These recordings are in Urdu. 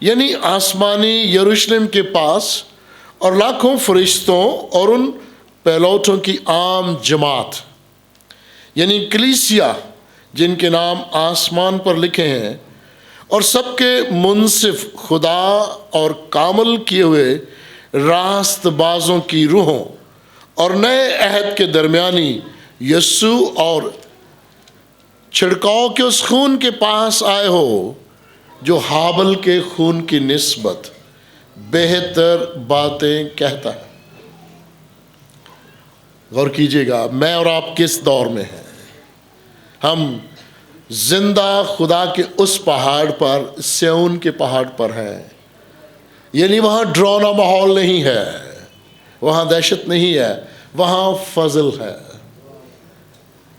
یعنی آسمانی یروشلم کے پاس اور لاکھوں فرشتوں اور ان پیلوٹوں کی عام جماعت، یعنی کلیسیا جن کے نام آسمان پر لکھے ہیں، اور سب کے منصف خدا اور کامل کیے ہوئے راست بازوں کی روحوں، اور نئے عہد کے درمیانی یسوع اور چھڑکاؤ کے اس خون کے پاس آئے ہو جو ہابل کے خون کی نسبت بہتر باتیں کہتا ہے۔ غور کیجئے گا، میں اور آپ کس دور میں ہیں؟ ہم زندہ خدا کے اس پہاڑ پر، سیون کے پہاڑ پر ہیں، یعنی وہاں ڈراؤنا ماحول نہیں ہے، وہاں دہشت نہیں ہے، وہاں فضل ہے۔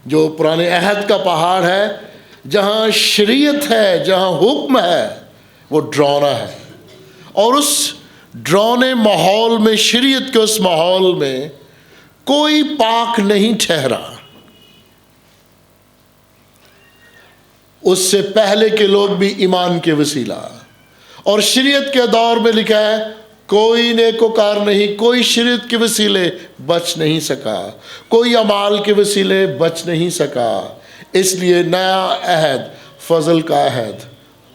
جو پرانے عہد کا پہاڑ ہے، جہاں شریعت ہے، جہاں حکم ہے، وہ ڈراؤنا ہے، اور اس ڈراؤنے ماحول میں، شریعت کے اس ماحول میں کوئی پاک نہیں ٹھہرا۔ اس سے پہلے کے لوگ بھی ایمان کے وسیلہ، اور شریعت کے دور میں لکھا ہے کوئی نیکوکار نہیں، کوئی شریعت کے وسیلے بچ نہیں سکا، کوئی اعمال کے وسیلے بچ نہیں سکا۔ اس لیے نیا عہد فضل کا عہد،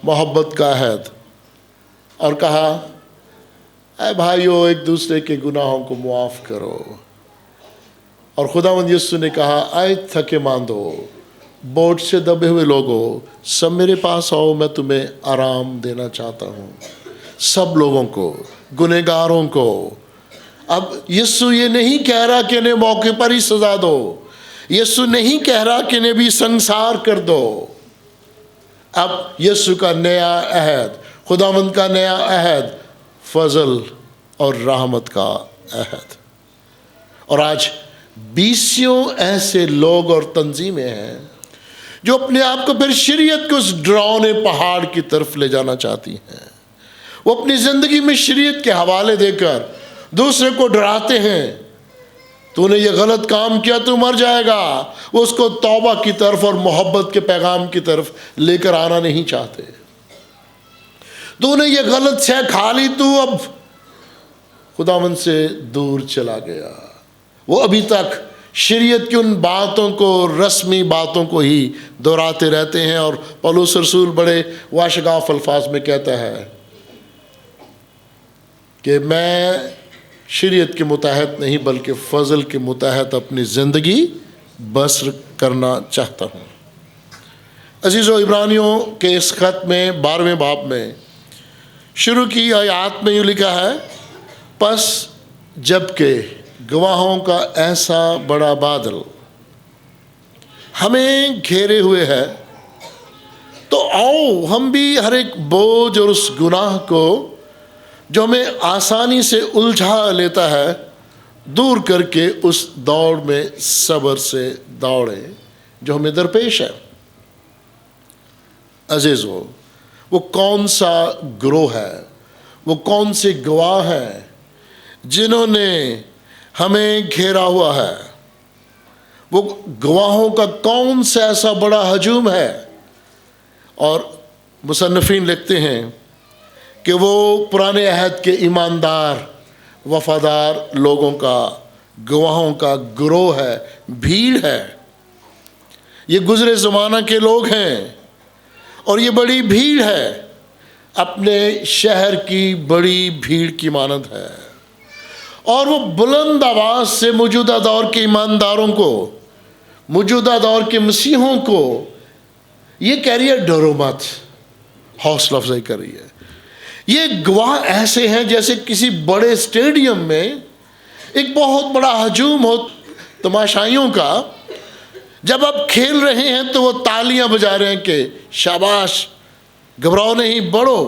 محبت کا عہد، اور کہا اے بھائیو ایک دوسرے کے گناہوں کو معاف کرو۔ اور خداوند یسوع نے کہا اے تھکے ماندو، بوجھ سے دبے ہوئے لوگو، سب میرے پاس آؤ، میں تمہیں آرام دینا چاہتا ہوں۔ سب لوگوں کو، گنہگاروں کو۔ اب یسوع یہ نہیں کہہ رہا کہ انہیں موقع پر ہی سزا دو، یسوع نہیں کہہ رہا کہ انہیں بھی سنسار کر دو۔ اب یسوع کا نیا عہد، خداوند کا نیا عہد، فضل اور رحمت کا عہد۔ اور آج بیسیوں ایسے لوگ اور تنظیمیں ہیں جو اپنے آپ کو پھر شریعت کے اس ڈراؤنے پہاڑ کی طرف لے جانا چاہتی ہیں۔ وہ اپنی زندگی میں شریعت کے حوالے دے کر دوسرے کو ڈراتے ہیں، تو نے یہ غلط کام کیا تو مر جائے گا۔ وہ اس کو توبہ کی طرف اور محبت کے پیغام کی طرف لے کر آنا نہیں چاہتے۔ تو نے یہ غلط شے کھا لی، تو اب خداوند سے دور چلا گیا۔ وہ ابھی تک شریعت کی ان باتوں کو، رسمی باتوں کو ہی دہراتے رہتے ہیں، اور پولس رسول بڑے واشگاف الفاظ میں کہتا ہے کہ میں شریعت کے متحد نہیں بلکہ فضل کے متحد اپنی زندگی بسر کرنا چاہتا ہوں۔ عزیزو، عبرانیوں کے اس خط میں 12ویں باب میں شروع کی آیات میں یوں لکھا ہے، پس جبکہ گواہوں کا ایسا بڑا بادل ہمیں گھیرے ہوئے ہے، تو آؤ ہم بھی ہر ایک بوجھ اور اس گناہ کو جو ہمیں آسانی سے الجھا لیتا ہے دور کر کے اس دوڑ میں صبر سے دوڑیں جو ہمیں درپیش ہے۔ عزیزو، وہ کون سا گروہ ہے، وہ کون سے گواہ ہیں جنہوں نے ہمیں گھیرا ہوا ہے؟ وہ گواہوں کا کون سا ایسا بڑا ہجوم ہے؟ اور مصنفین لکھتے ہیں کہ وہ پرانے عہد کے ایماندار، وفادار لوگوں کا، گواہوں کا گروہ ہے، بھیڑ ہے۔ یہ گزرے زمانہ کے لوگ ہیں، اور یہ بڑی بھیڑ ہے، اپنے شہر کی بڑی بھیڑ کی مانند ہے، اور وہ بلند آواز سے موجودہ دور کے ایمانداروں کو، موجودہ دور کے مسیحوں کو یہ کہہ رہی ہے ڈرو مت، حوصلہ افزائی کر رہی ہے۔ یہ گواہ ایسے ہیں جیسے کسی بڑے اسٹیڈیم میں ایک بہت بڑا ہجوم ہو تماشائیوں کا، جب آپ کھیل رہے ہیں تو وہ تالیاں بجا رہے ہیں کہ شاباش، گھبراؤ نہیں، بڑھو،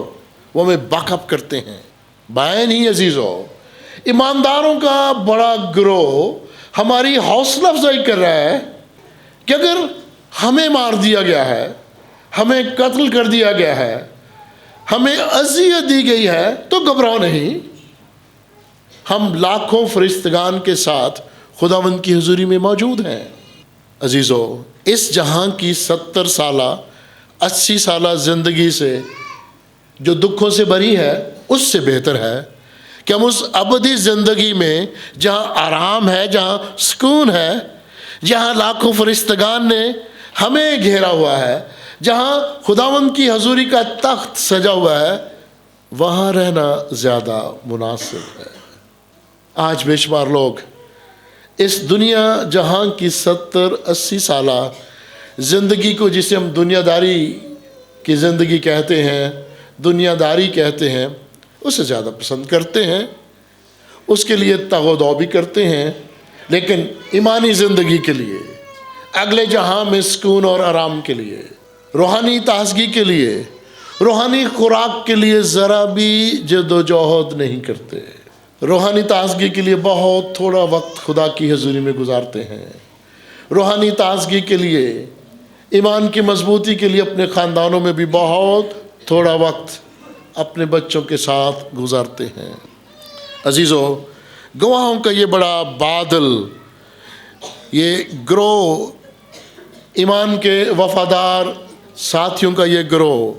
وہ ہمیں بیک اپ کرتے ہیں۔ بائیں نہیں عزیزو، ایمانداروں کا بڑا گروہ ہماری حوصلہ افزائی کر رہا ہے کہ اگر ہمیں مار دیا گیا ہے، ہمیں قتل کر دیا گیا ہے، ہمیں اذیت دی گئی ہے، تو گھبراؤ نہیں، ہم لاکھوں فرشتگان کے ساتھ خداوند کی حضوری میں موجود ہیں۔ عزیزو، اس جہاں کی 70 سالہ 80 سالہ زندگی سے جو دکھوں سے بری ہے اس سے بہتر ہے کہ ہم اس ابدی زندگی میں جہاں آرام ہے، جہاں سکون ہے، جہاں لاکھوں فرشتگان نے ہمیں گھیرا ہوا ہے، جہاں خداوند کی حضوری کا تخت سجا ہوا ہے، وہاں رہنا زیادہ مناسب ہے۔ آج بے شمار لوگ اس دنیا جہاں کی 70-80 سالہ زندگی کو، جسے ہم دنیا داری کی زندگی کہتے ہیں، دنیا داری کہتے ہیں، اسے زیادہ پسند کرتے ہیں، اس کے لیے تگ و دو بھی کرتے ہیں، لیکن ایمانی زندگی کے لیے، اگلے جہاں میں سکون اور آرام کے لیے، روحانی تازگی کے لیے، روحانی خوراک کے لیے ذرا بھی جد و جہد نہیں کرتے۔ روحانی تازگی کے لیے بہت تھوڑا وقت خدا کی حضوری میں گزارتے ہیں۔ روحانی تازگی کے لیے، ایمان کی مضبوطی کے لیے اپنے خاندانوں میں بھی بہت تھوڑا وقت اپنے بچوں کے ساتھ گزارتے ہیں۔ عزیزو، گواہوں کا یہ بڑا بادل، یہ گروہ، ایمان کے وفادار ساتھیوں کا یہ گروہ،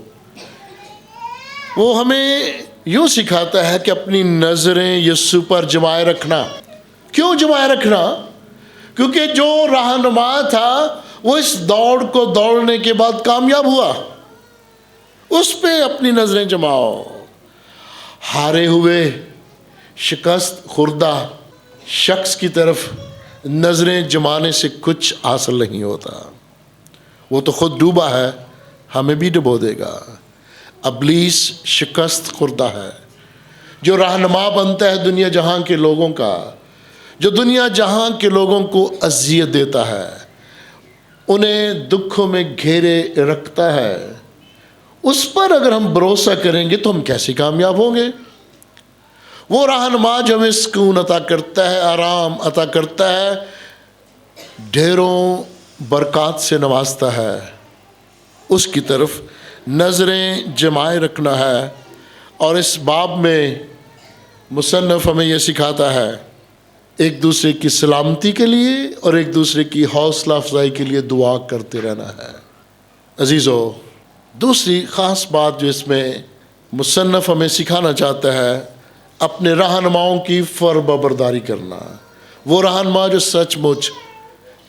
وہ ہمیں یوں سکھاتا ہے کہ اپنی نظریں یسوع پر جمائے رکھنا۔ کیوں جمائے رکھنا؟ کیونکہ جو رہنما تھا وہ اس دوڑ کو دوڑنے کے بعد کامیاب ہوا، اس پہ اپنی نظریں جماؤ۔ ہارے ہوئے، شکست خوردہ شخص کی طرف نظریں جمانے سے کچھ حاصل نہیں ہوتا، وہ تو خود ڈوبا ہے، ہمیں بھی ڈبو دے گا۔ ابلیس شکست خوردہ ہے، جو رہنما بنتا ہے دنیا جہاں کے لوگوں کا، جو دنیا جہاں کے لوگوں کو اذیت دیتا ہے، انہیں دکھوں میں گھیرے رکھتا ہے۔ اس پر اگر ہم بھروسہ کریں گے تو ہم کیسے کامیاب ہوں گے؟ وہ رہنما جو ہمیں سکون عطا کرتا ہے، آرام عطا کرتا ہے، ڈھیروں برکات سے نوازتا ہے، اس کی طرف نظریں جمائے رکھنا ہے۔ اور اس باب میں مصنف ہمیں یہ سکھاتا ہے، ایک دوسرے کی سلامتی کے لیے اور ایک دوسرے کی حوصلہ افزائی کے لیے دعا کرتے رہنا ہے۔ عزیزو، دوسری خاص بات جو اس میں مصنف ہمیں سکھانا چاہتا ہے، اپنے رہنماؤں کی فرمانبرداری کرنا۔ وہ رہنما جو سچ مچ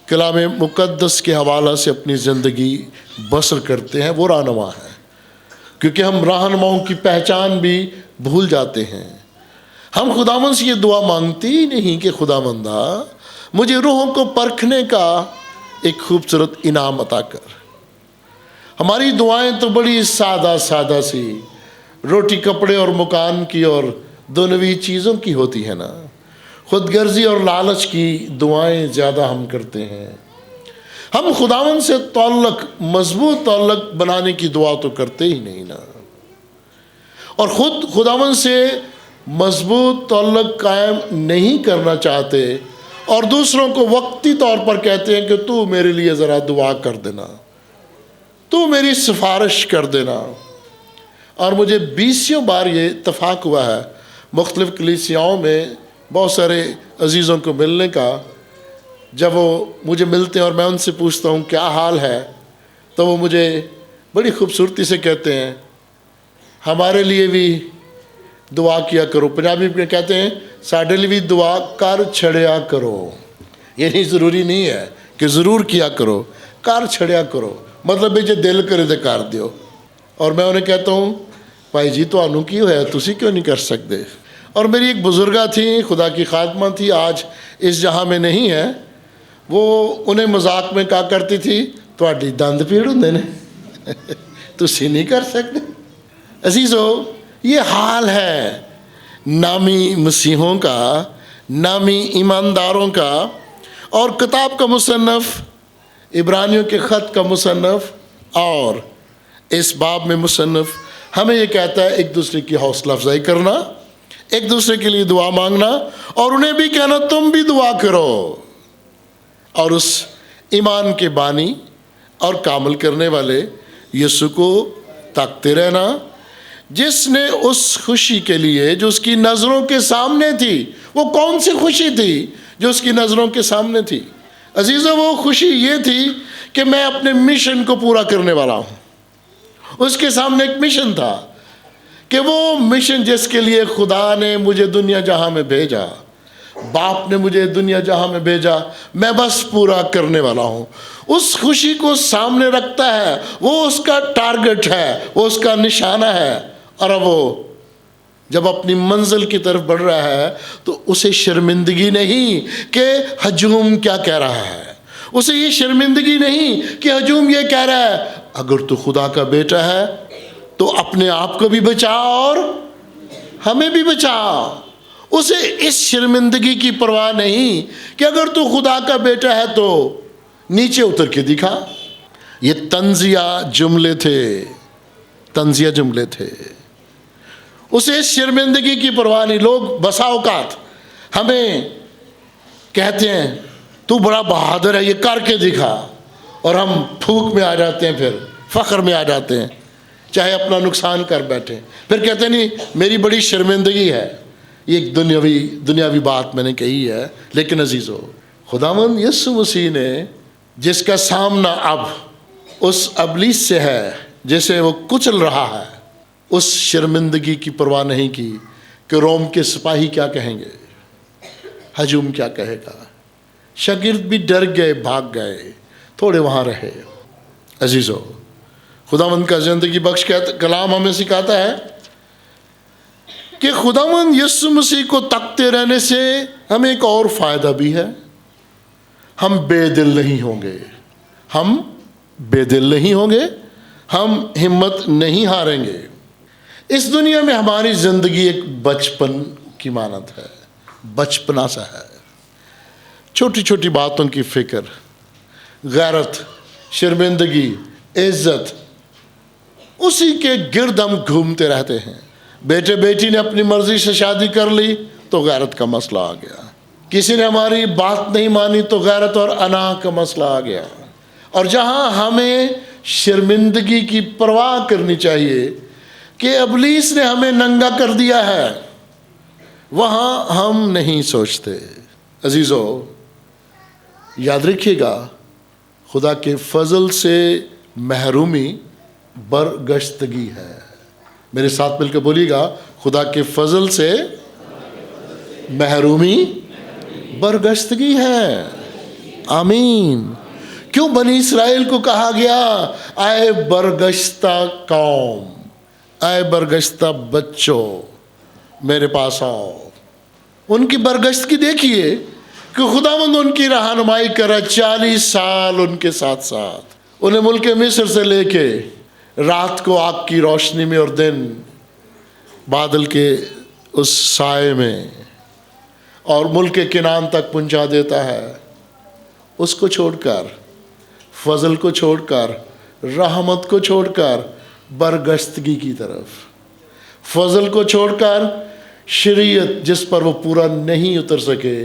کلام مقدس کے حوالہ سے اپنی زندگی بسر کرتے ہیں، وہ رہنما ہیں۔ کیونکہ ہم رہنماؤں کی پہچان بھی بھول جاتے ہیں۔ ہم خداوند سے یہ دعا مانگتے ہی نہیں کہ خداوندا مجھے روحوں کو پرکھنے کا ایک خوبصورت انعام عطا کر۔ ہماری دعائیں تو بڑی سادہ سادہ سی روٹی کپڑے اور مکان کی اور دنیوی چیزوں کی ہوتی ہے نا۔ خود غرضی اور لالچ کی دعائیں زیادہ ہم کرتے ہیں۔ ہم خداوند سے تعلق، مضبوط تعلق بنانے کی دعا تو کرتے ہی نہیں نا، اور خود خداوند سے مضبوط تعلق قائم نہیں کرنا چاہتے، اور دوسروں کو وقتی طور پر کہتے ہیں کہ تو میرے لیے ذرا دعا کر دینا، تو میری سفارش کر دینا۔ اور مجھے 20 بار یہ اتفاق ہوا ہے مختلف کلیسیاؤں میں بہت سارے عزیزوں کو ملنے کا، جب وہ مجھے ملتے ہیں اور میں ان سے پوچھتا ہوں کیا حال ہے، تو وہ مجھے بڑی خوبصورتی سے کہتے ہیں ہمارے لیے بھی دعا کیا کرو۔ پنجابی میں کہتے ہیں ساڈے لیے بھی دعا کر چھڑیا کرو۔ یہ نہیں ضروری نہیں ہے کہ ضرور کیا کرو، کر چھڑیا کرو، مطلب جو دل کرے تو کر دیو۔ اور میں انہیں کہتا ہوں بھائی جی تانوں کی ہے، تسی کیوں نہیں کر سکتے؟ اور میری ایک بزرگہ تھی، خدا کی خادمہ تھی، آج اس جہاں میں نہیں ہے، وہ انہیں مذاق میں کہا کرتی تھی تہاڈی دند پیڑ ہوندے نے تسی نہیں کر سکتے۔ عزیزو، یہ حال ہے نامی مسیحوں کا، نامی ایمانداروں کا۔ اور کتاب کا مصنف، عبرانیوں کے خط کا مصنف، اور اس باب میں مصنف ہمیں یہ کہتا ہے ایک دوسرے کی حوصلہ افزائی کرنا، ایک دوسرے کے لیے دعا مانگنا، اور انہیں بھی کہنا تم بھی دعا کرو، اور اس ایمان کے بانی اور کامل کرنے والے یسوع کو تاکتے رہنا، جس نے اس خوشی کے لیے جو اس کی نظروں کے سامنے تھی۔ وہ کون سی خوشی تھی جو اس کی نظروں کے سامنے تھی؟ عزیزو، وہ خوشی یہ تھی کہ میں اپنے مشن کو پورا کرنے والا ہوں۔ اس کے سامنے ایک مشن تھا کہ وہ مشن جس کے لیے خدا نے مجھے دنیا جہاں میں بھیجا، باپ نے مجھے دنیا جہاں میں بھیجا، میں بس پورا کرنے والا ہوں، اس خوشی کو سامنے رکھتا ہے۔ وہ اس کا ٹارگٹ ہے، وہ اس کا نشانہ ہے، اور اب وہ جب اپنی منزل کی طرف بڑھ رہا ہے تو اسے شرمندگی نہیں کہ ہجوم کیا کہہ رہا ہے، اسے یہ شرمندگی نہیں کہ ہجوم یہ کہہ رہا ہے اگر تو خدا کا بیٹا ہے تو اپنے آپ کو بھی بچا اور ہمیں بھی بچا۔ اسے اس شرمندگی کی پرواہ نہیں کہ اگر تو خدا کا بیٹا ہے تو نیچے اتر کے دکھا۔ یہ طنزیہ جملے تھے، اسے اس شرمندگی کی پرواہ نہیں۔ لوگ بسا اوقات ہمیں کہتے ہیں تو بڑا بہادر ہے، یہ کر کے دکھا، اور ہم پھوک میں آ جاتے ہیں، پھر فخر میں آ جاتے ہیں، چاہے اپنا نقصان کر بیٹھیں، پھر کہتے ہیں نہیں میری بڑی شرمندگی ہے۔ یہ ایک دنیاوی بات میں نے کہی ہے، لیکن عزیزو، خداوند یسوع مسیح نے جس کا سامنا اب اس ابلیس سے ہے جسے وہ کچل رہا ہے، اس شرمندگی کی پرواہ نہیں کی کہ روم کے سپاہی کیا کہیں گے، ہجوم کیا کہے گا۔ شاگرد بھی ڈر گئے، بھاگ گئے، تھوڑے وہاں رہے۔ عزیزو، خداوند کا زندگی بخش کلام ہمیں سکھاتا ہے کہ خداوند یسوع مسیح کو تکتے رہنے سے ہمیں ایک اور فائدہ بھی ہے، ہم بے دل نہیں ہوں گے، ہم ہمت نہیں ہاریں گے۔ اس دنیا میں ہماری زندگی ایک بچپن کی مانند ہے، بچپنا سا ہے، چھوٹی چھوٹی باتوں کی فکر، غیرت، شرمندگی، عزت، اسی کے گرد ہم گھومتے رہتے ہیں۔ بیٹے بیٹی نے اپنی مرضی سے شادی کر لی تو غیرت کا مسئلہ آ گیا، کسی نے ہماری بات نہیں مانی تو غیرت اور انا کا مسئلہ آ گیا۔ اور جہاں ہمیں شرمندگی کی پرواہ کرنی چاہیے کہ ابلیس نے ہمیں ننگا کر دیا ہے، وہاں ہم نہیں سوچتے۔ عزیزو، یاد رکھیے گا، خدا کے فضل سے محرومی برگشتگی ہے۔ میرے ساتھ مل کے بولیے گا، خدا کے فضل سے محرومی برگشتگی ہے۔ آمین۔ کیوں بنی اسرائیل کو کہا گیا اے برگشتہ قوم، اے برگشتہ بچوں میرے پاس آؤ؟ ان کی برگشتگی دیکھیے کہ خداوند ان کی رہنمائی کرا، 40 سال ان کے ساتھ ساتھ، انہیں ملک مصر سے لے کے رات کو آگ کی روشنی میں اور دن بادل کے اس سائے میں، اور ملک کنعان تک پہنچا دیتا ہے۔ اس کو چھوڑ کر، فضل کو چھوڑ کر، رحمت کو چھوڑ کر برگشتگی کی طرف، فضل کو چھوڑ کر شریعت جس پر وہ پورا نہیں اتر سکے،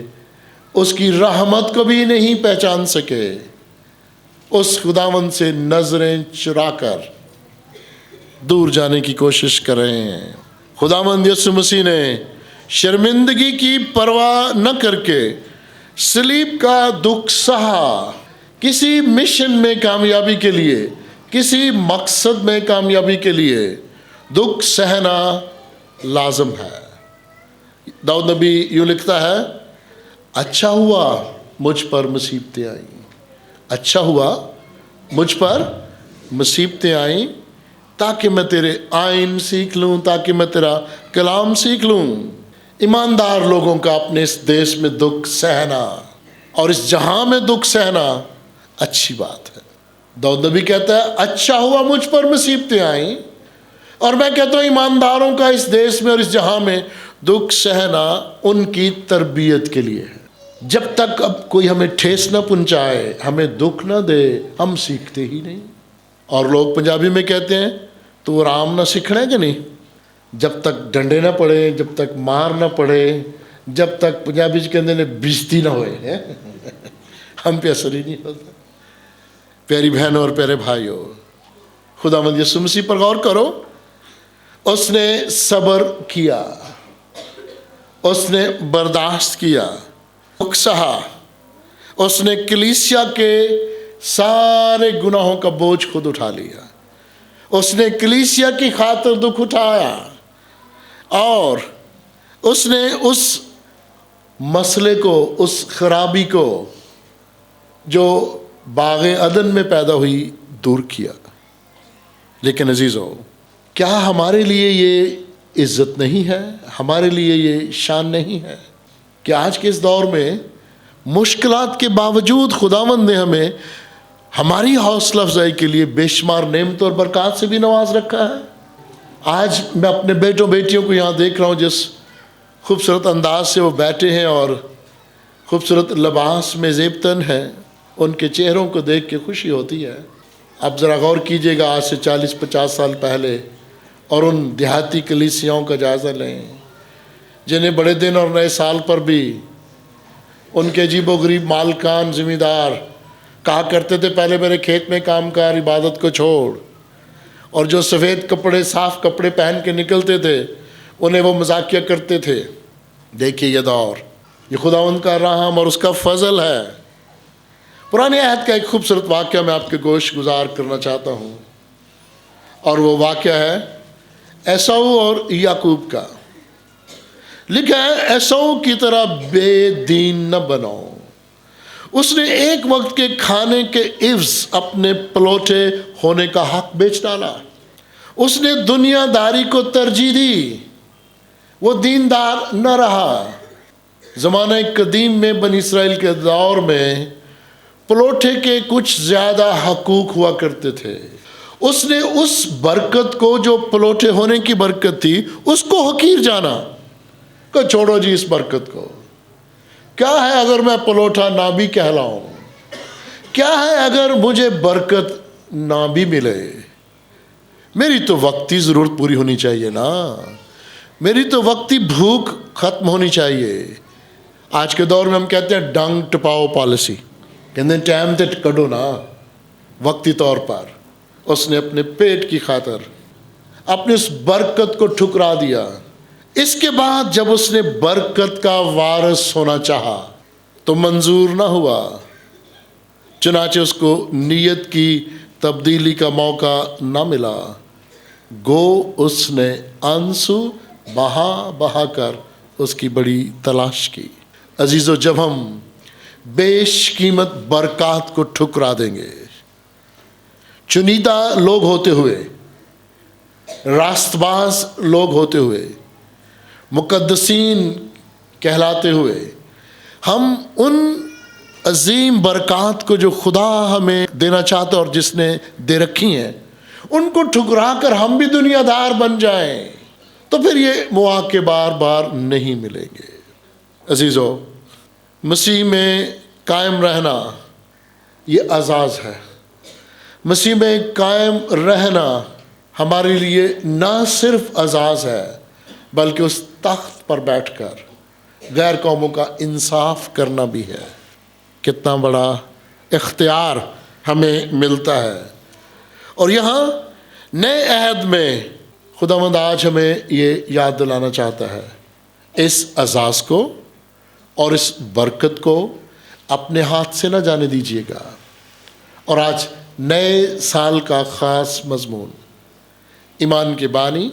اس کی رحمت کو بھی نہیں پہچان سکے، اس خداوند سے نظریں چرا کر دور جانے کی کوشش کر رہے ہیں۔ خداوند یسوع مسیح نے شرمندگی کی پرواہ نہ کر کے صلیب کا دکھ سہا۔ کسی مشن میں کامیابی کے لیے، کسی مقصد میں کامیابی کے لیے دکھ سہنا لازم ہے۔ داؤد نبی یوں لکھتا ہے، اچھا ہوا مجھ پر مصیبتیں آئیں، اچھا ہوا مجھ پر مصیبتیں آئیں تاکہ میں تیرے آئین سیکھ لوں، تاکہ میں تیرا کلام سیکھ لوں۔ ایماندار لوگوں کا اپنے اس دیش میں دکھ سہنا اور اس جہاں میں دکھ سہنا اچھی بات ہے۔ داؤد نبی کہتا ہے اچھا ہوا مجھ پر مصیبتیں آئیں، اور میں کہتا ہوں ایمانداروں کا اس دیش میں اور اس جہاں میں دکھ سہنا ان کی تربیت کے لیے ہے۔ جب تک اب کوئی ہمیں ٹھیس نہ پہنچائے، ہمیں دکھ نہ دے، ہم سیکھتے ہی نہیں۔ اور لوگ پنجابی میں کہتے ہیں تو آرام نہ سیکھنا کہ نہیں، جب تک ڈنڈے نہ پڑے، جب تک مار نہ پڑے، جب تک پنجابی کے اندر بےزتی نہ ہوئے ہم پہ اثر ہی نہیں ہوتا۔ پیاری بہنوں اور پیارے بھائیوں، خداوند یسوع مسیح پر غور کرو، اس نے صبر کیا، اس نے برداشت کیا، دکھ سہا، اس نے کلیسیا کے سارے گناہوں کا بوجھ خود اٹھا لیا، اس نے کلیسیا کی خاطر دکھ اٹھایا، اور اس نے اس مسئلے کو، اس خرابی کو جو باغ عدن میں پیدا ہوئی دور کیا۔ لیکن عزیزو، کیا ہمارے لیے یہ عزت نہیں ہے؟ ہمارے لیے یہ شان نہیں ہے کہ آج کے اس دور میں مشکلات کے باوجود خداوند نے ہمیں ہماری حوصلہ افزائی کے لیے بے شمار نعمتوں اور برکات سے بھی نواز رکھا ہے؟ آج میں اپنے بیٹوں بیٹیوں کو یہاں دیکھ رہا ہوں، جس خوبصورت انداز سے وہ بیٹھے ہیں اور خوبصورت لباس میں زیب تن ہیں، ان کے چہروں کو دیکھ کے خوشی ہوتی ہے۔ اب ذرا غور کیجئے گا، آج سے 40-50 سال پہلے اور ان دیہاتی کلیسیاؤں کا جائزہ لیں جنہیں بڑے دن اور نئے سال پر بھی ان کے عجیب و غریب مالکان، ذمہ دار کہا کرتے تھے پہلے میرے کھیت میں کام کر، عبادت کو چھوڑ، اور جو سفید کپڑے، صاف کپڑے پہن کے نکلتے تھے انہیں وہ مذاقیہ کرتے تھے۔ دیکھیے یہ دور، یہ خداوند کا رحم اور اس کا فضل ہے۔ پرانے عہد کا ایک خوبصورت واقعہ میں آپ کے گوش گزار کرنا چاہتا ہوں، اور وہ واقعہ ہے عیساؤ اور یعقوب کا۔ لکھا ہے، عیساؤ کی طرح بے دین نہ بنو، اس نے ایک وقت کے کھانے کے عوض اپنے پلوٹے ہونے کا حق بیچ ڈالا۔ اس نے دنیا داری کو ترجیح دی، وہ دیندار نہ رہا۔ زمانہ قدیم میں بنی اسرائیل کے دور میں پلوٹے کے کچھ زیادہ حقوق ہوا کرتے تھے۔ اس نے اس برکت کو جو پلوٹے ہونے کی برکت تھی اس کو حقیر جانا کہ چھوڑو جی اس برکت کو، کیا ہے اگر میں پلوٹا نہ بھی کہلاؤں، کیا ہے اگر مجھے برکت نہ بھی ملے، میری تو وقتی ضرورت پوری ہونی چاہیے نا، میری تو وقتی بھوک ختم ہونی چاہیے۔ آج کے دور میں ہم کہتے ہیں ڈنگ ٹپاؤ پالیسی، کہتے ہیں ٹائم تے کڈو نا وقتی طور پر۔ اس نے اپنے پیٹ کی خاطر اپنی اس برکت کو ٹھکرا دیا۔ اس کے بعد جب اس نے برکت کا وارث ہونا چاہا تو منظور نہ ہوا، چنانچہ اس کو نیت کی تبدیلی کا موقع نہ ملا، گو اس نے آنسو بہا بہا کر اس کی بڑی تلاش کی۔ عزیزو، جب ہم بیش قیمت برکات کو ٹھکرا دیں گے، چنیدہ لوگ ہوتے ہوئے، راست باز لوگ ہوتے ہوئے، مقدسین کہلاتے ہوئے، ہم ان عظیم برکات کو جو خدا ہمیں دینا چاہتا ہے اور جس نے دے رکھی ہیں ان کو ٹھکرا کر ہم بھی دنیا دار بن جائیں تو پھر یہ مواقع بار بار نہیں ملیں گے۔ عزیزو، مسیح میں قائم رہنا یہ اعزاز ہے۔ مسیح میں قائم رہنا ہمارے لیے نہ صرف اعزاز ہے بلکہ اس تخت پر بیٹھ کر غیر قوموں کا انصاف کرنا بھی ہے۔ کتنا بڑا اختیار ہمیں ملتا ہے۔ اور یہاں نئے عہد میں خداوند آج ہمیں یہ یاد دلانا چاہتا ہے، اس اعزاز کو اور اس برکت کو اپنے ہاتھ سے نہ جانے دیجیے گا۔ اور آج نئے سال کا خاص مضمون ایمان کے بانی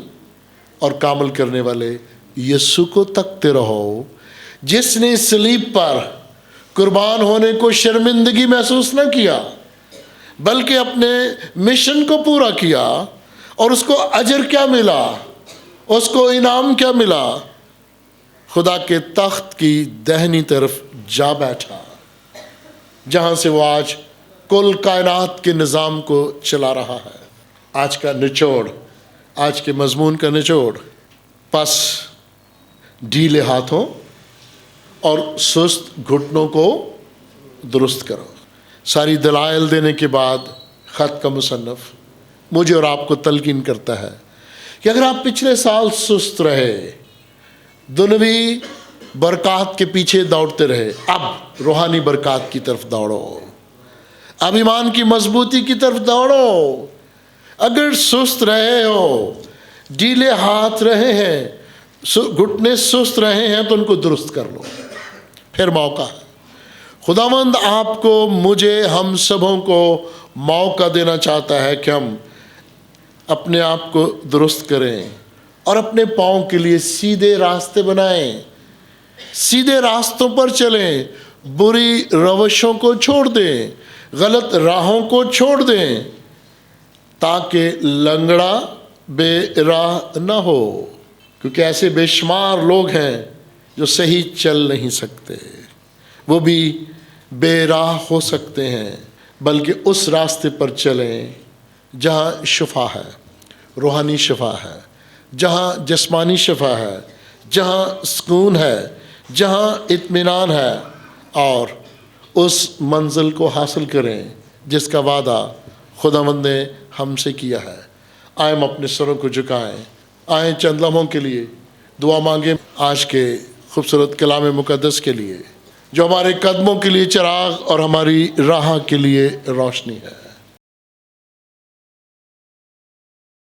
اور کامل کرنے والے یسوع کو تکتے رہو، جس نے صلیب پر قربان ہونے کو شرمندگی محسوس نہ کیا بلکہ اپنے مشن کو پورا کیا۔ اور اس کو اجر کیا ملا؟ اس کو انعام کیا ملا؟ خدا کے تخت کی دہنی طرف جا بیٹھا، جہاں سے وہ آج کل کائنات کے نظام کو چلا رہا ہے۔ آج کا نچوڑ، آج کے مضمون کا نچوڑ، پس ڈھیلے ہاتھوں اور سست گھٹنوں کو درست کرو۔ ساری دلائل دینے کے بعد خط کا مصنف مجھے اور آپ کو تلقین کرتا ہے کہ اگر آپ پچھلے سال سست رہے، دنیوی برکات کے پیچھے دوڑتے رہے، اب روحانی برکات کی طرف دوڑو، اب ایمان کی مضبوطی کی طرف دوڑو۔ اگر سست رہے ہو، ڈھیلے ہاتھ رہے ہیں، گھٹنے سست رہے ہیں تو ان کو درست کر لو، پھر موقع ہے۔ خداوند آپ کو، مجھے، ہم سبوں کو موقع دینا چاہتا ہے کہ ہم اپنے آپ کو درست کریں اور اپنے پاؤں کے لیے سیدھے راستے بنائیں، سیدھے راستوں پر چلیں، بری روشوں کو چھوڑ دیں، غلط راہوں کو چھوڑ دیں، تاکہ لنگڑا بے راہ نہ ہو، کیونکہ ایسے بے شمار لوگ ہیں جو صحیح چل نہیں سکتے، وہ بھی بے راہ ہو سکتے ہیں، بلکہ اس راستے پر چلیں جہاں شفا ہے، روحانی شفا ہے، جہاں جسمانی شفا ہے، جہاں سکون ہے، جہاں اطمینان ہے، اور اس منزل کو حاصل کریں جس کا وعدہ خداوند نے ہم سے کیا ہے۔ آئیں ہم اپنے سروں کو جھکائیں، آئیں چند لمحوں کے لیے دعا مانگیں آج کے خوبصورت کلام مقدس کے لیے، جو ہمارے قدموں کے لیے چراغ اور ہماری راہ کے لیے روشنی ہے۔